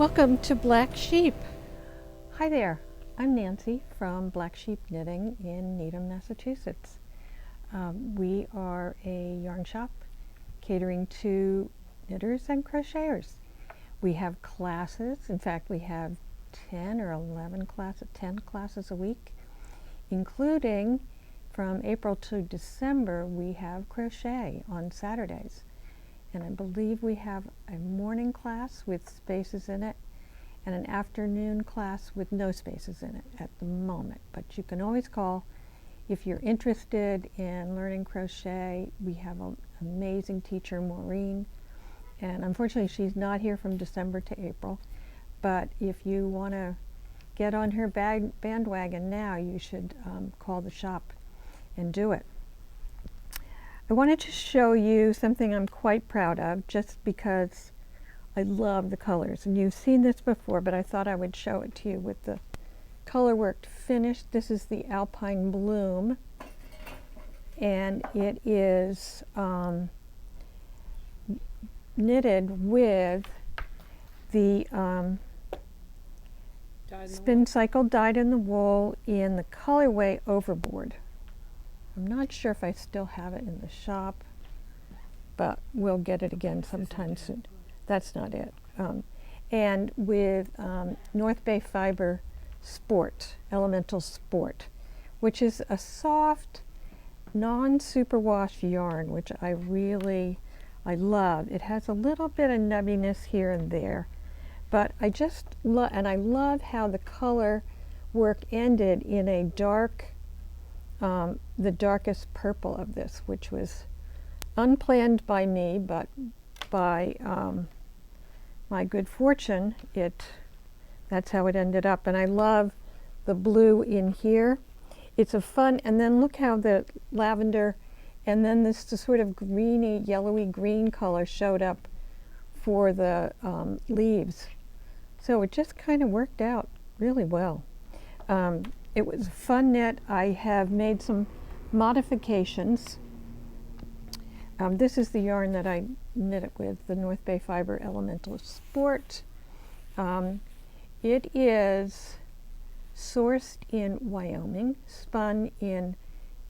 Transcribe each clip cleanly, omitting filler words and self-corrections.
Welcome to Black Sheep. Hi there, I'm Nancy from Black Sheep Knitting in Needham, Massachusetts. We are a yarn shop catering to knitters and crocheters. We have classes. In fact, we have 10 or 11 classes, 10 classes a week, including from April to December, we have crochet on Saturdays. And I believe we have a morning class with spaces in it and an afternoon class with no spaces in it at the moment. But you can always call if you're interested in learning crochet. We have an amazing teacher, Maureen, and unfortunately she's not here from December to April. But if you want to get on her bandwagon now, you should call the shop and do it. I wanted to show you something I'm quite proud of just because I love the colors. And you've seen this before, but I thought I would show it to you with the color worked finish. This is the Alpine Bloom, and it is knitted with the spin cycle dyed in the wool in the colorway Overboard. I'm not sure if I still have it in the shop, but we'll get it again sometime soon. That's not it. And with North Bay Fiber Sport, Elemental Sport, which is a soft, non-superwash yarn, which I love. It has a little bit of nubbiness here and there, but I just love, and I love how the color work ended in a dark, the darkest purple of this, which was unplanned by me, but by my good fortune, that's how it ended up. And I love the blue in here. It's a fun, and then look how the lavender, and then this sort of greeny, yellowy green color showed up for the leaves. So it just kind of worked out really well. It was a fun knit. I have made some modifications. This is the yarn that I knit it with, the North Bay Fiber Elemental Sport. It is sourced in Wyoming, spun in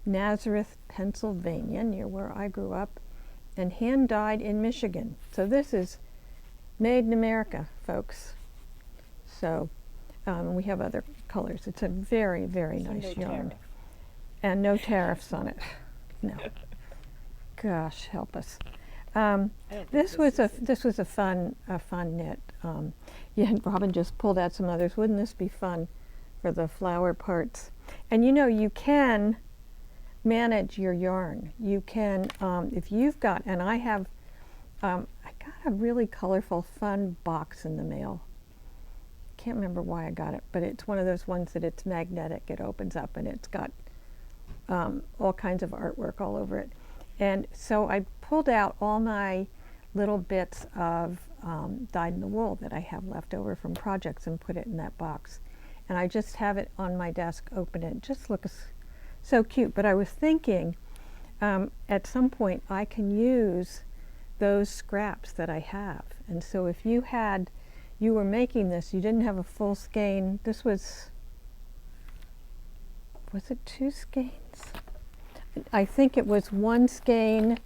Nazareth, Pennsylvania, near where I grew up, and hand dyed in Michigan. So this is made in America, folks. So we have other colors. It's a very, very nice yarn. And no tariffs on it. No. Gosh, help us. This was a fun knit. Yeah, Robin just pulled out some others. Wouldn't this be fun for the flower parts? And you know, you can manage your yarn. You can, if you've got, and I have, I got a really colorful, fun box in the mail. Can't remember why I got it, but it's one of those ones that it's magnetic. It opens up and it's got all kinds of artwork all over it. And so I pulled out all my little bits of dyed in the wool that I have left over from projects and put it in that box. And I just have it on my desk, open it. It just looks so cute. But I was thinking at some point I can use those scraps that I have. And so if you were making this, you didn't have a full skein. This was it 2 skeins? I think it was 1 skein,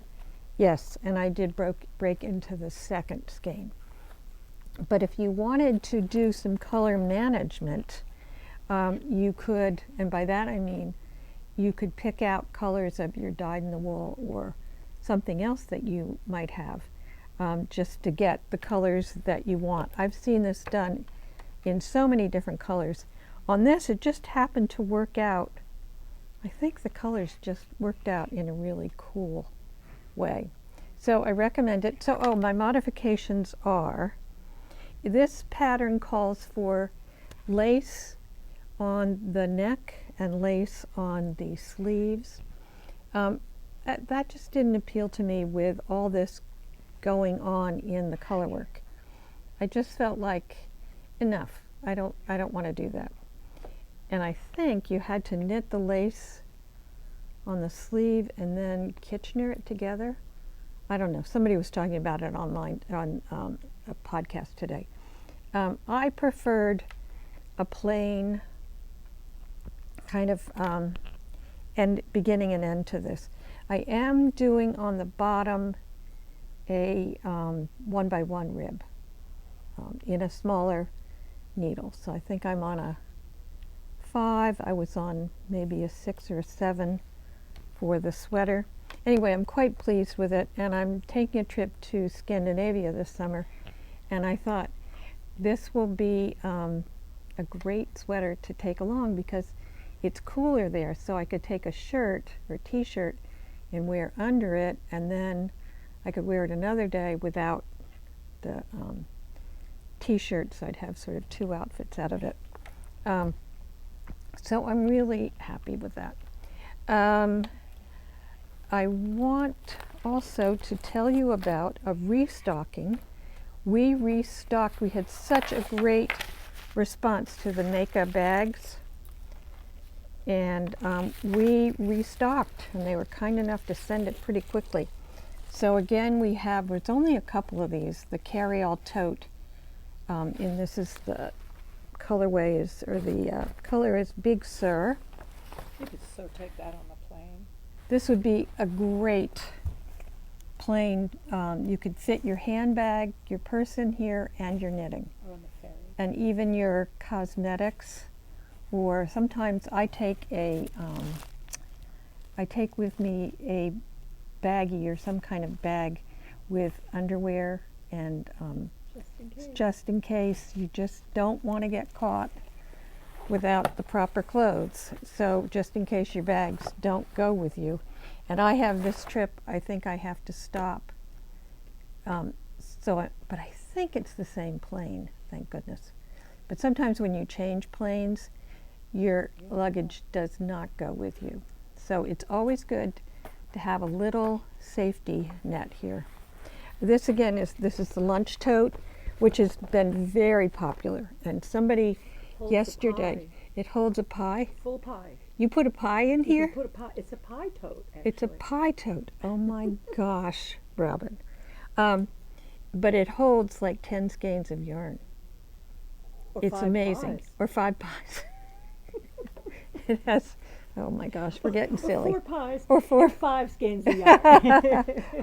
yes, and I did break into the 2nd skein. But if you wanted to do some color management, you could, and by that I mean, you could pick out colors of your dyed in the wool or something else that you might have, just to get the colors that you want. I've seen this done in so many different colors. On this, it just happened to work out. I think the colors just worked out in a really cool way. So I recommend it. So, my modifications are, this pattern calls for lace on the neck and lace on the sleeves. That just didn't appeal to me with all this going on in the color work. I just felt like enough. I don't want to do that. And I think you had to knit the lace on the sleeve and then Kitchener it together. I don't know. Somebody was talking about it online on a podcast today. I preferred a plain kind of end, beginning and end to this. I am doing on the bottom a 1x1 rib in a smaller needle. So I think I'm on a 5. I was on maybe a 6 or a 7 for the sweater. Anyway, I'm quite pleased with it, and I'm taking a trip to Scandinavia this summer, and I thought this will be a great sweater to take along because it's cooler there, so I could take a shirt or t-shirt and wear under it, and then I could wear it another day without the t-shirt, so I'd have sort of 2 outfits out of it. So I'm really happy with that. I want also to tell you about a restocking. We restocked, we had such a great response to the Maika bags, and we restocked, and they were kind enough to send it pretty quickly. So again, we have, there's only a couple of these, the All Tote, and this is the colorway is, or the color is Big Sur. You could so take that on the plane. This would be a great plain, you could fit your handbag, your purse in here, and your knitting. Or on the ferry. And even your cosmetics, or sometimes I take with me a baggie or some kind of bag with underwear and just in case you just don't want to get caught without the proper clothes. So just in case your bags don't go with you. And I have this trip, I think I have to stop. But I think it's the same plane, thank goodness. But sometimes when you change planes, your luggage does not go with you. So it's always good to have a little safety net here. This again is the lunch tote, which has been very popular. And somebody yesterday, it holds a pie. Full pie. You put a pie in here? You can put a pie. It's a pie tote, actually. It's a pie tote. Oh my gosh, Robin. But it holds like 10 skeins of yarn. Or It's 5 amazing. pies. Or 5 pies. It has, oh my gosh, we're getting silly. Or 4 pies. Or 4. 5 skeins of yarn.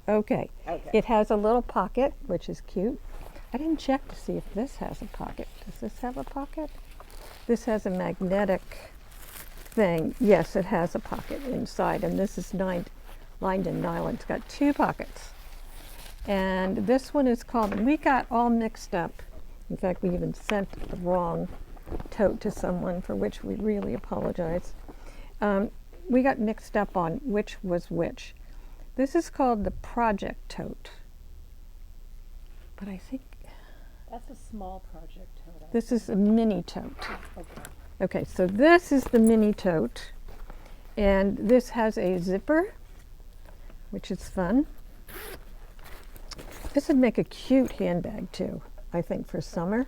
Okay. Okay. It has a little pocket, which is cute. I didn't check to see if this has a pocket. Does this have a pocket? This has a magnetic thing. Yes, it has a pocket inside, and this is lined in nylon. It's got 2 pockets. And this one is called, we got all mixed up. In fact, we even sent the wrong tote to someone, for which we really apologize. We got mixed up on which was which. This is called the Project Tote. But I think That's a small project tote. this is a mini tote. Okay. Okay, so this is the mini tote, and this has a zipper, which is fun. This would make a cute handbag too, I think, for summer.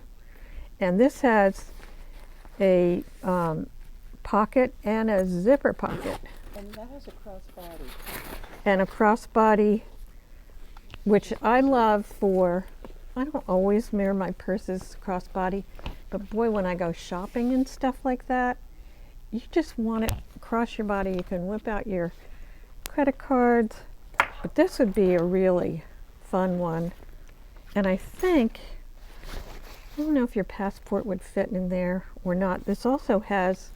And this has a pocket and a zipper pocket. And that has a crossbody. And a crossbody, which I love for, I don't always wear my purses crossbody, but boy, when I go shopping and stuff like that, you just want it across your body. You can whip out your credit cards, but this would be a really fun one. And I think, I don't know if your passport would fit in there or not. This also has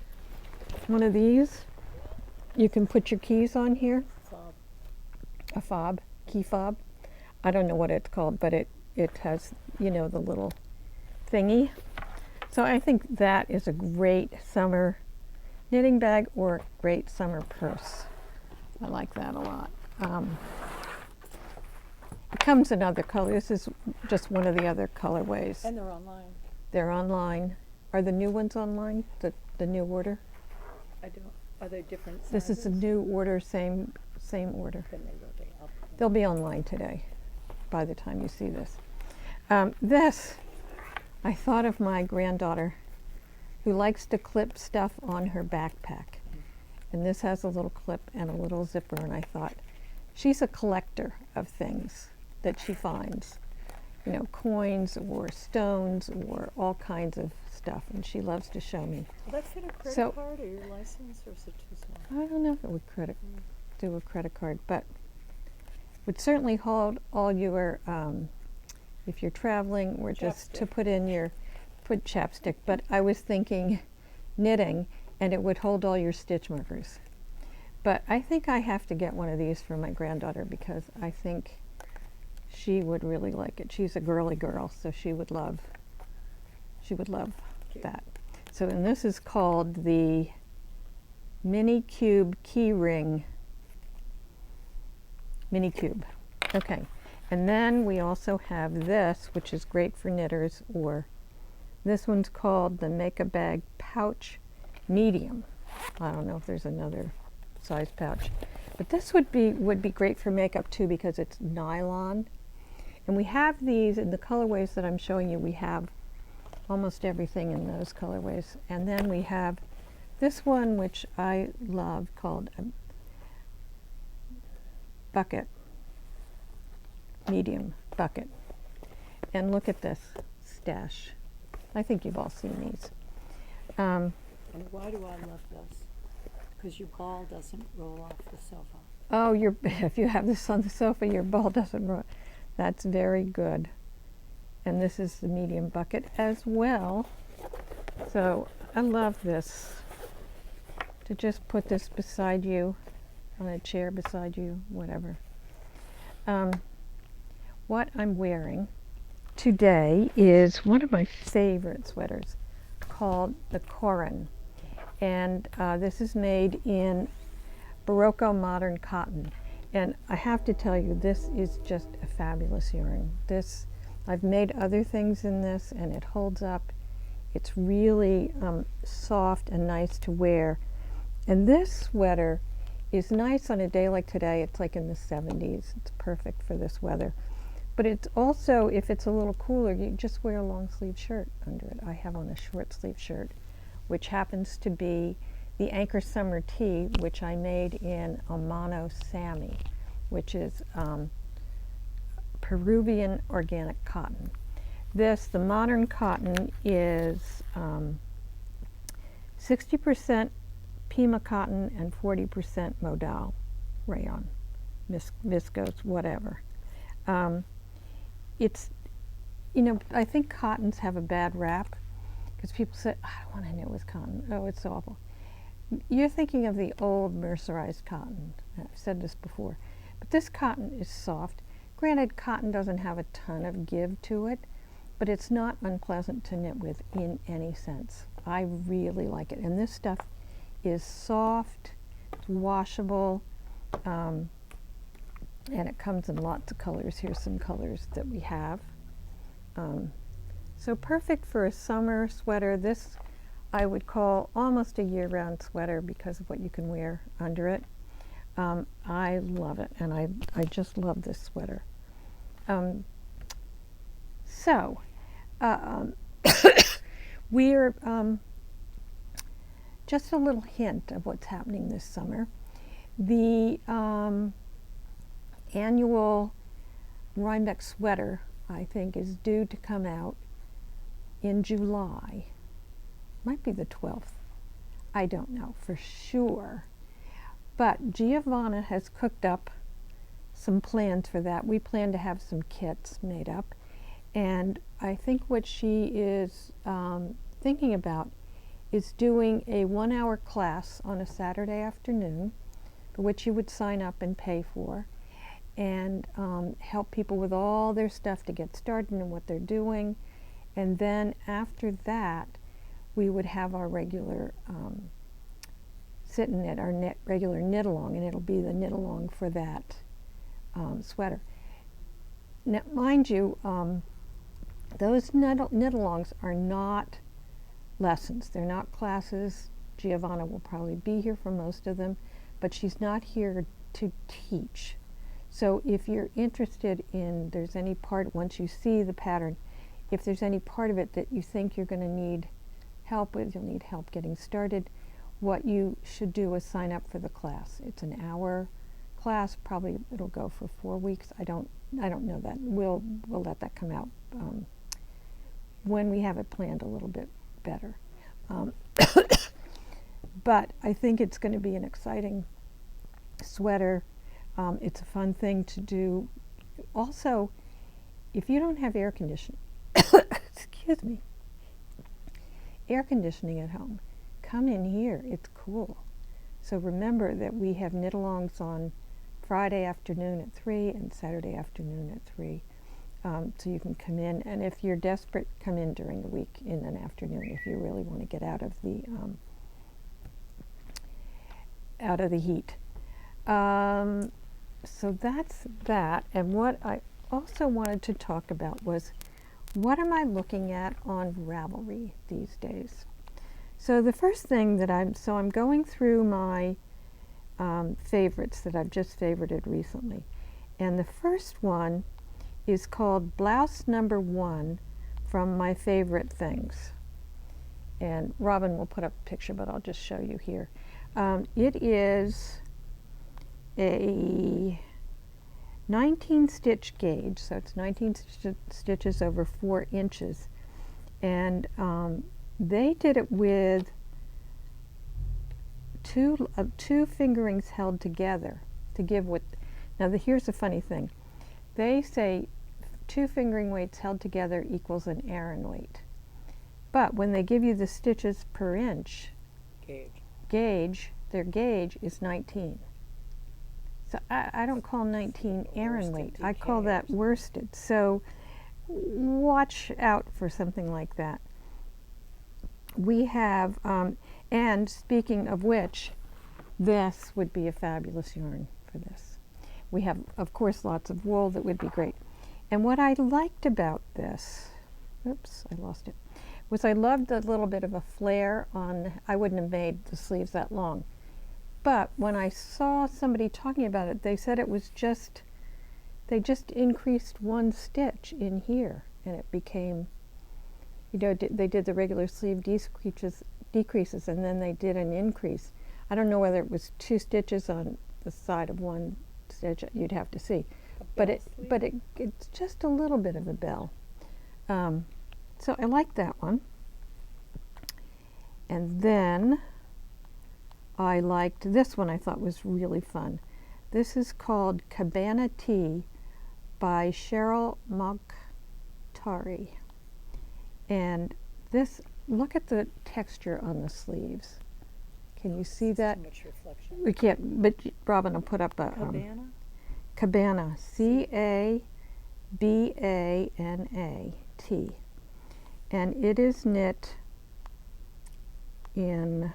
one of these. You can put your keys on here. Fob. A fob, key fob. I don't know what it's called, but it has, you know, the little thingy. So I think that is a great summer knitting bag or a great summer purse. I like that a lot. It comes in other colors. This is just one of the other colorways. And they're online. They're online. Are the new ones online? The new order? I don't. Are they different sizes? This is a new order, same order. Then they will be. They'll be online today by the time you see this. This, I thought of my granddaughter who likes to clip stuff on her backpack. And this has a little clip and a little zipper, and I thought, she's a collector of things that she finds. you know, coins or stones or all kinds of stuff, and she loves to show me. Will that fit a credit So- card or your license, or is it too small? I don't know if it would do a credit card, but would certainly hold all your, if you're traveling or just to Chapstick. put chapstick. But I was thinking knitting, and it would hold all your stitch markers. But I think I have to get one of these for my granddaughter because I think she would really like it. She's a girly girl, so she would love Cute. that. So, and this is called the Mini Cube Key Ring Mini Cube. Okay, and then we also have this, which is great for knitters, or this one's called the Maika Bag Pouch Medium. I don't know if there's another size pouch, but this would be great for makeup too because it's nylon. And we have these in the colorways that I'm showing you. We have almost everything in those colorways. And then we have this one, which I love, called a bucket, medium bucket. And look at this stash. I think you've all seen these. And why do I love this? Because your ball doesn't roll off the sofa. Oh, if you have this on the sofa, your ball doesn't roll. That's very good. And this is the medium bucket as well. So I love this. To just put this beside you, on a chair beside you, whatever. What I'm wearing today is one of my favorite sweaters called the Cororin. And this is made in Barocco modern cotton. And I have to tell you, this is just a fabulous yarn. I've made other things in this and it holds up. It's really soft and nice to wear. And this sweater is nice on a day like today. It's like in the 70s. It's perfect for this weather. But it's also, if it's a little cooler, you just wear a long sleeve shirt under it. I have on a short sleeve shirt, which happens to be the Anchor Summer Tee, which I made in Amano Sammy, which is Peruvian organic cotton. The modern cotton is 60% Pima cotton and 40% modal rayon, viscose, whatever. It's, you know, I think cottons have a bad rap because people say, I don't want to knit with cotton. Oh, it's awful. You're thinking of the old mercerized cotton. I've said this before. But this cotton is soft. Granted, cotton doesn't have a ton of give to it, but it's not unpleasant to knit with in any sense. I really like it. And this stuff is soft, it's washable, and it comes in lots of colors. Here's some colors that we have. So perfect for a summer sweater. This I would call almost a year-round sweater because of what you can wear under it. I love it, and I just love this sweater. We're just a little hint of what's happening this summer. The annual Rhinebeck sweater, I think, is due to come out in July. Might be the 12th. I don't know for sure. But Giovanna has cooked up some plans for that. We plan to have some kits made up. And I think what she is thinking about is doing a 1-hour class on a Saturday afternoon, for which you would sign up and pay for, and help people with all their stuff to get started and what they're doing. And then after that, we would have our regular sit and knit, our regular knit along, and it'll be the knit along for that sweater. Now, mind you, those knit alongs are not lessons. They're not classes. Giovanna will probably be here for most of them, but she's not here to teach. So if you're interested in, there's any part, once you see the pattern, if there's any part of it that you think you're going to need help with, you'll need help getting started, what you should do is sign up for the class. It's an hour class, probably it'll go for 4 weeks. I don't know that. We'll let that come out when we have it planned a little bit better. But I think it's going to be an exciting sweater. It's a fun thing to do. Also, if you don't have air conditioning, excuse me, air conditioning at home, come in here. It's cool. So remember that we have knit-alongs on Friday afternoon at 3 and Saturday afternoon at 3. So you can come in, and if you're desperate, come in during the week in an afternoon if you really want to get out of the heat. So that's that. And what I also wanted to talk about was, what am I looking at on Ravelry these days? So the first thing that I'm going through my favorites that I've just favorited recently. And the first one is called Blouse No. 1 from My Favorite Things. And Robin will put up a picture, but I'll just show you here. It is a 19 stitch gauge, so it's 19 stitches over 4 inches. And they did it with two fingerings held together to give what. Now here's the funny thing. They say 2 fingering weights held together equals an Aran weight. But when they give you the stitches per inch gauge, their gauge is 19. So I don't call 19 Aran weight. I call that worsted. So watch out for something like that. We have, and speaking of which, this would be a fabulous yarn for this. We have, of course, lots of wool that would be great. And what I liked about this, oops, I lost it, was I loved a little bit of a flare on. I wouldn't have made the sleeves that long. But when I saw somebody talking about it, they said it was just, they just increased 1 stitch in here, and it became, you know, they did the regular sleeve decreases, and then they did an increase. I don't know whether it was 2 stitches on the side of 1 stitch. You'd have to see. But it's just a little bit of a bell. So I like that one. And then I liked this one. I thought was really fun. This is called Cabana Tea by Cheryl Mokhtari. And this, look at the texture on the sleeves. Can you see that? Too much reflection. We can't, but Robin will put up a Cabana, C-A-B-A-N-A T. And it is knit in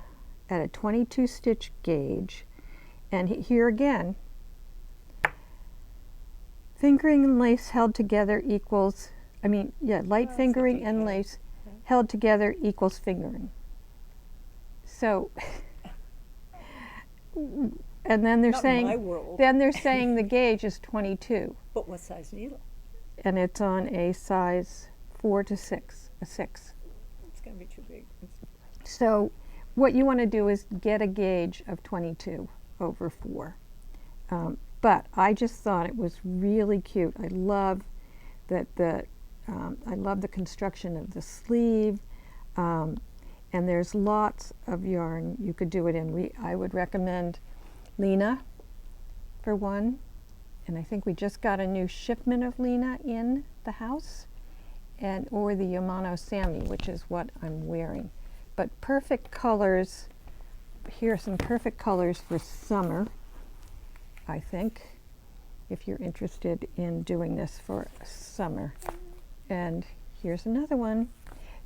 at a 22 stitch gauge. And here again, fingering and lace held together equals, light fingering and lace held together equals fingering. So, and then they're Not in my saying, world. then they're saying the gauge is 22, But what size needle? and it's on a size 4 to 6, a 6. It's going to be too big. So what you want to do is get a gauge of 22 over 4. But I just thought it was really cute. I love that I love the construction of the sleeve, and there's lots of yarn you could do it in. I would recommend Lena for one, and I think we just got a new shipment of Lena in the house, or the Yamano Sammy, which is what I'm wearing. But perfect colors. Here are some perfect colors for summer, I think, if you're interested in doing this for summer. And here's another one.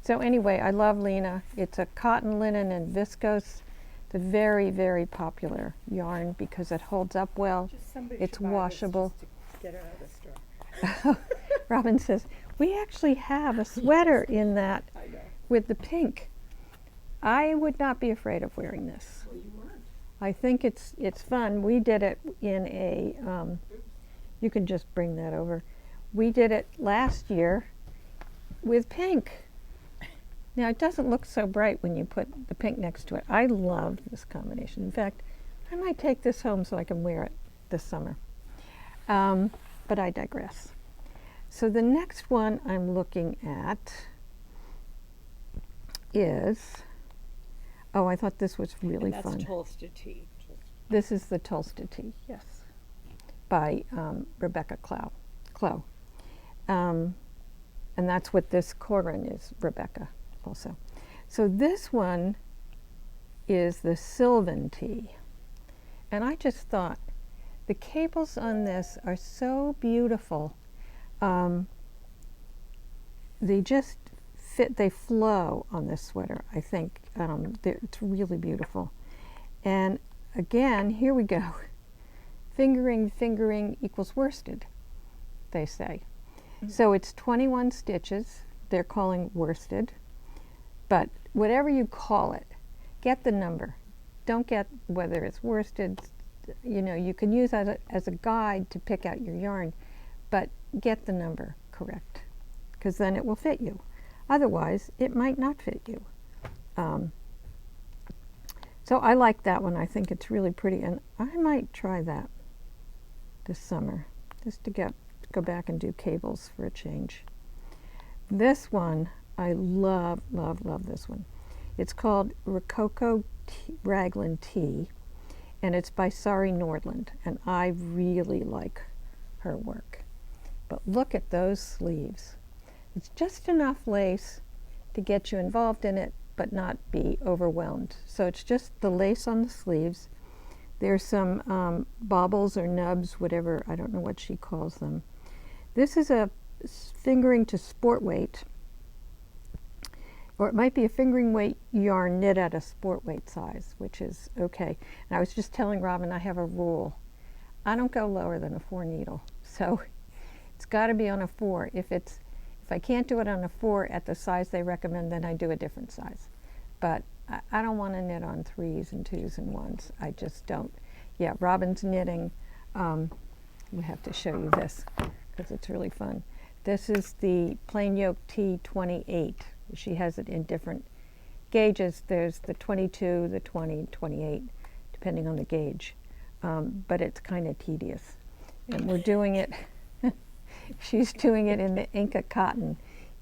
So anyway, I love Lena. It's a cotton, linen, and viscose. It's a very, very popular yarn because it holds up well. It's washable. Just to get her out of the store. Robin says, we actually have a sweater in that I know. with the pink. I would not be afraid of wearing this. Well, you weren't. I think it's fun. We did it in a, you can just bring that over. We did it last year with pink. Now it doesn't look so bright when you put the pink next to it. I love this combination. In fact, I might take this home so I can wear it this summer. But I digress. So the next one I'm looking at is, oh, I thought this was really and fun. that's Tulsa tea. This is the Tulsa Tea, yes, by Rebecca Clow. And that's what this Cororin is, Rebecca, also. So this one is the Silven Tea. And I just thought the cables on this are so beautiful. They just fit, they flow on this sweater, I think. It's really beautiful. And again, here we go. Fingering equals worsted, they say. So it's 21 stitches. They're calling worsted. But whatever you call it, get the number. Don't get whether it's worsted. You know, you can use that as a guide to pick out your yarn, but get the number correct, because then it will fit you. Otherwise, it might not fit you. So I like that one. I think it's really pretty, and I might try that this summer, just to go back and do cables for a change. This one, I love this one. It's called Raglin Tea, and it's by Sari Nordland, and I really like her work. But look at those sleeves. It's just enough lace to get you involved in it, but not be overwhelmed. So it's just the lace on the sleeves. There's some baubles or nubs, whatever, I don't know what she calls them. This is a fingering to sport weight, or it might be a fingering weight yarn knit at a sport weight size, which is okay. And I was just telling Robin I have a rule. I don't go lower than a 4 needle, so it's got to be on a 4. If I can't do it on a 4 at the size they recommend, then I do a different size. But I don't want to knit on 3s and 2s and 1s. I just don't. Yeah, Robin's knitting. We have to show you this because it's really fun. This is the plain yoke T 28. She has it in different gauges. There's the 22, the 20, 28, depending on the gauge. But it's kind of tedious. And we're doing it, she's doing it in the Inca cotton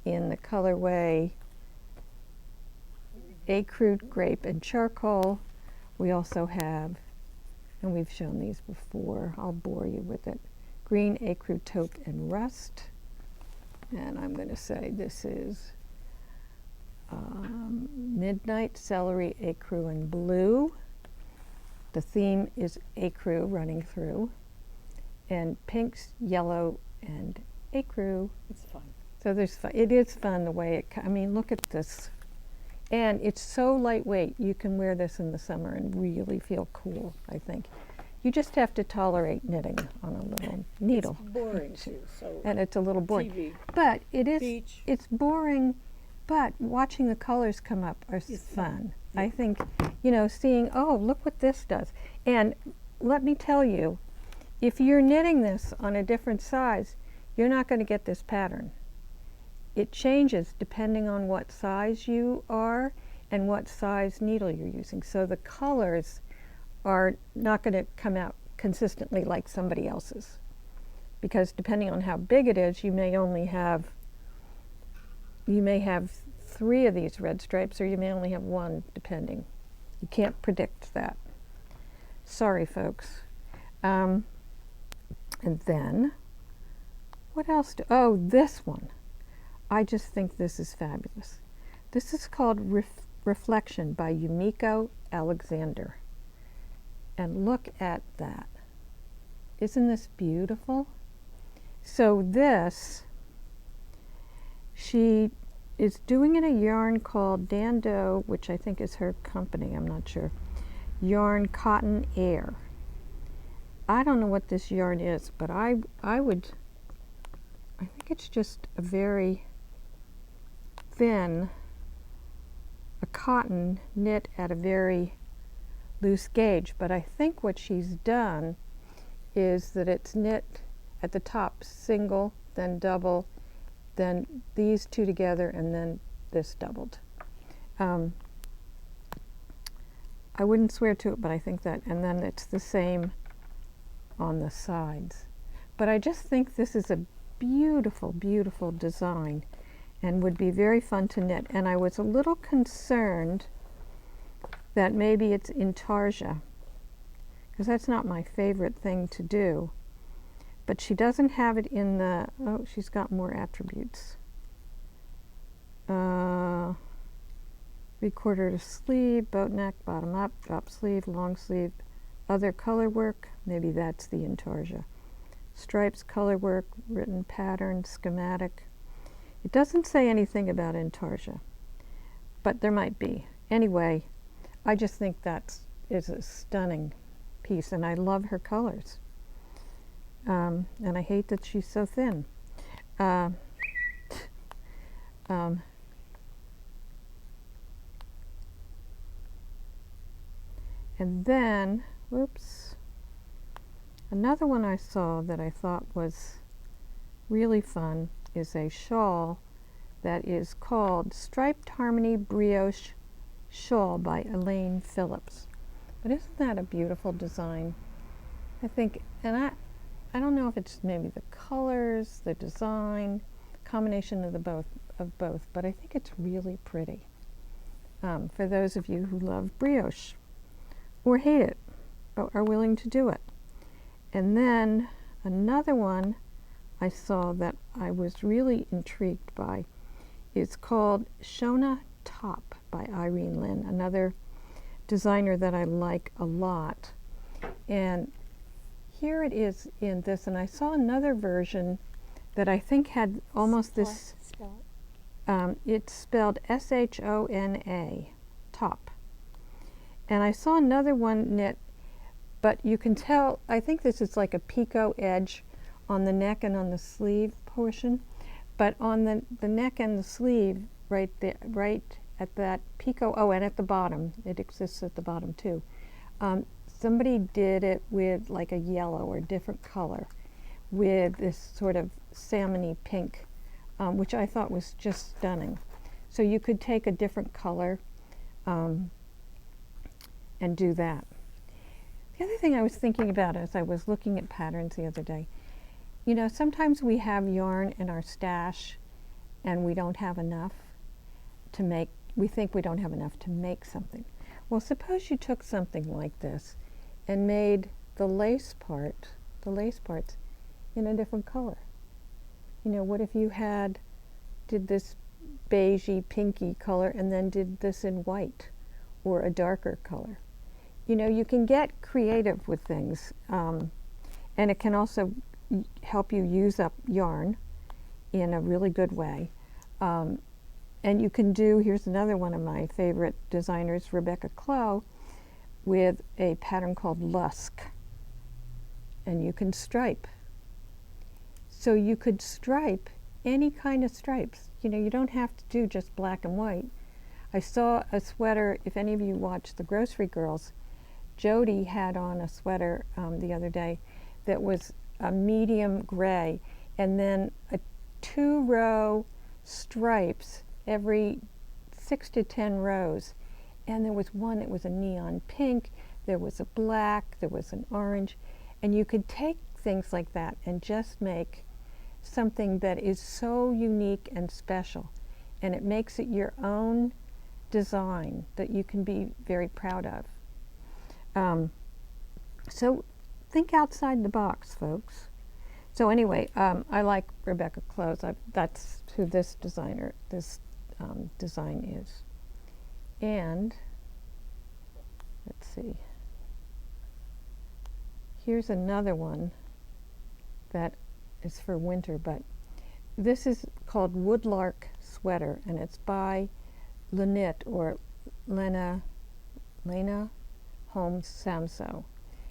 in the colorway Ecru Grape and Charcoal. We also have, and we've shown these before, I'll bore you with it, Green Ecru Taupe and Rust. And I'm going to say this is Midnight Celery Ecru and Blue. The theme is ecru running through, and pinks, yellow, and ecru. It's fun. So there's fun. It is fun the way it. I mean, look at this, and it's so lightweight. You can wear this in the summer and really feel cool. I think you just have to tolerate knitting on a little needle. It's boring too. So and it's a little boring. TV, but it is. beach. It's boring, but watching the colors come up are fun. Yeah. I think, you know, seeing, oh, look what this does. And let me tell you, if you're knitting this on a different size, you're not going to get this pattern. It changes depending on what size you are and what size needle you're using. So the colors are not going to come out consistently like somebody else's. Because depending on how big it is, you may have 3 of these red stripes, or you may only have 1, depending. You can't predict that. Sorry, folks. And then, what else? Oh, this one. I just think this is fabulous. This is called Reflection by Yumiko Alexander. And look at that. Isn't this beautiful? So this, she is doing in a yarn called Dando, which I think is her company, I'm not sure. Yarn Cotton Air. I don't know what this yarn is, but I think it's just a very thin, a cotton knit at a very loose gauge. But I think what she's done is that it's knit at the top single, then double, then these 2 together, and then this doubled. I wouldn't swear to it, but I think that, and then it's the same on the sides. But I just think this is a beautiful, beautiful design and would be very fun to knit. And I was a little concerned that maybe it's intarsia, because that's not my favorite thing to do. But she doesn't have it in the, oh, she's got more attributes. 3/4 sleeve, boat neck, bottom up, drop sleeve, long sleeve, other color work, maybe that's the intarsia. Stripes, color work, written pattern, schematic. It doesn't say anything about intarsia, but there might be. Anyway, I just think that is a stunning piece, and I love her colors. And I hate that she's so thin. And then, whoops, another one I saw that I thought was really fun is a shawl that is called Striped Harmony Brioche Shawl by Elaine Phillips. But isn't that a beautiful design? I think, and I don't know if it's maybe the colors, the design, combination of both, but I think it's really pretty. For those of you who love brioche or hate it, but are willing to do it. And then another one I saw that I was really intrigued by is called Shona Top by Irene Lynn, another designer that I like a lot. And here it is in this, and I saw another version that I think had almost this, it's spelled S-H-O-N-A, top. And I saw another one knit, but you can tell, I think this is like a picot edge on the neck and on the sleeve portion, but on the neck and the sleeve, right there, right at that picot, oh, and at the bottom, it exists at the bottom too. Somebody did it with like a yellow or different color with this sort of salmony pink, which I thought was just stunning. So you could take a different color and do that. The other thing I was thinking about as I was looking at patterns the other day, you know, sometimes we have yarn in our stash and we don't have enough to make, we think we don't have enough to make something. Well, suppose you took something like this and made the lace parts in a different color. You know, what if you did this beigey, pinky color and then did this in white or a darker color? You know, you can get creative with things, and it can also help you use up yarn in a really good way. And you can do, here's another one of my favorite designers, Rebecca Clow, with a pattern called Lusk. And you can stripe. So you could stripe any kind of stripes. You know, you don't have to do just black and white. I saw a sweater, if any of you watch The Grocery Girls, Jody had on a sweater the other day that was a medium gray and then a 2-row stripes every 6 to 10 rows. And there was one that was a neon pink, there was a black, there was an orange, and you could take things like that and just make something that is so unique and special, and it makes it your own design that you can be very proud of. So think outside the box, folks. So anyway, I like Rebecca Clow's. That's who this design is. And let's see. Here's another one that is for winter, but this is called Woodlark Sweater, and it's by Lynette or Lena Holmes Samso.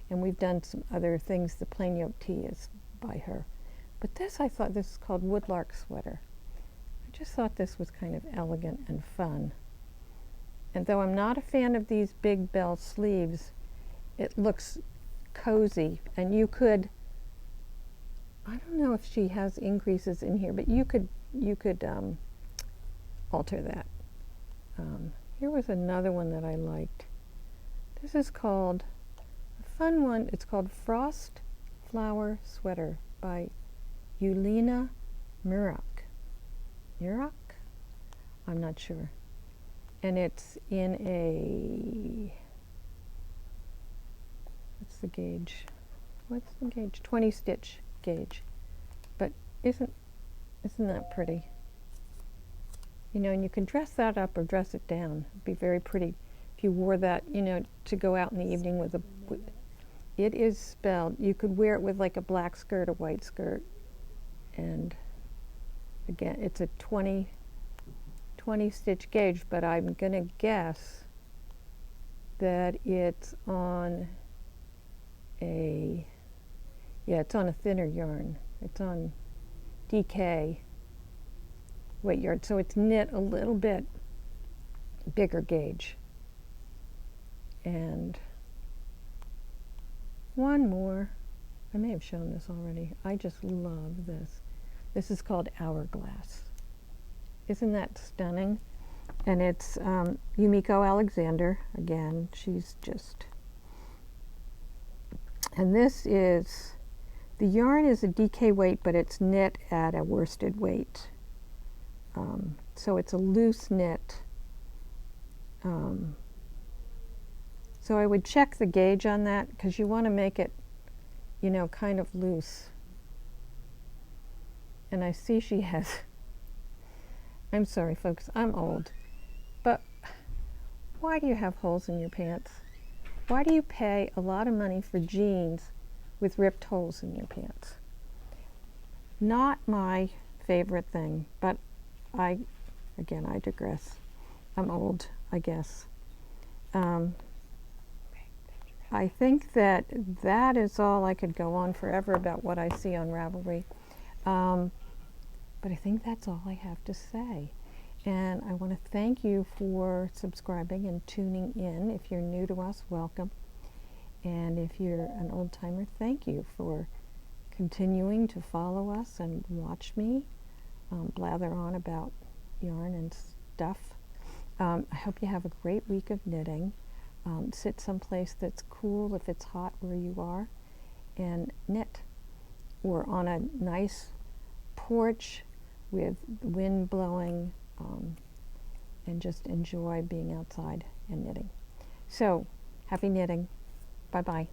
And we've done some other things. The plain yolk tea is by her. But this, I thought, this is called Woodlark Sweater. I just thought this was kind of elegant and fun. And though I'm not a fan of these big bell sleeves, it looks cozy. And you could, I don't know if she has increases in here, but you could alter that. Here was another one that I liked. This is called, a fun one, it's called Frost Flower Sweater by Lena Murak. I'm not sure. And it's in a, what's the gauge? 20 stitch gauge. But isn't that pretty? You know, and you can dress that up or dress it down. It'd be very pretty if you wore that, you know, to go out in the evening with a, it is spelled, you could wear it with like a black skirt, a white skirt, and again, it's a 20 stitch gauge, but I'm gonna guess that it's on a, yeah, it's on a thinner yarn. It's on DK weight yarn, so it's knit a little bit bigger gauge. And one more, I may have shown this already. I just love this. This is called Hourglass. Isn't that stunning? And it's Yumiko Alexander. Again, she's just, and this is, the yarn is a DK weight, but it's knit at a worsted weight. So it's a loose knit. So I would check the gauge on that because you want to make it, you know, kind of loose. And I see she has, I'm sorry folks, I'm old, but why do you have holes in your pants? Why do you pay a lot of money for jeans with ripped holes in your pants? Not my favorite thing, but I digress. I'm old, I guess. I think that is all. I could go on forever about what I see on Ravelry. But I think that's all I have to say. And I want to thank you for subscribing and tuning in. If you're new to us, welcome. And if you're an old timer, thank you for continuing to follow us and watch me blather on about yarn and stuff. I hope you have a great week of knitting. Sit someplace that's cool if it's hot where you are and knit, or on a nice porch with the wind blowing, and just enjoy being outside and knitting. So happy knitting. Bye bye.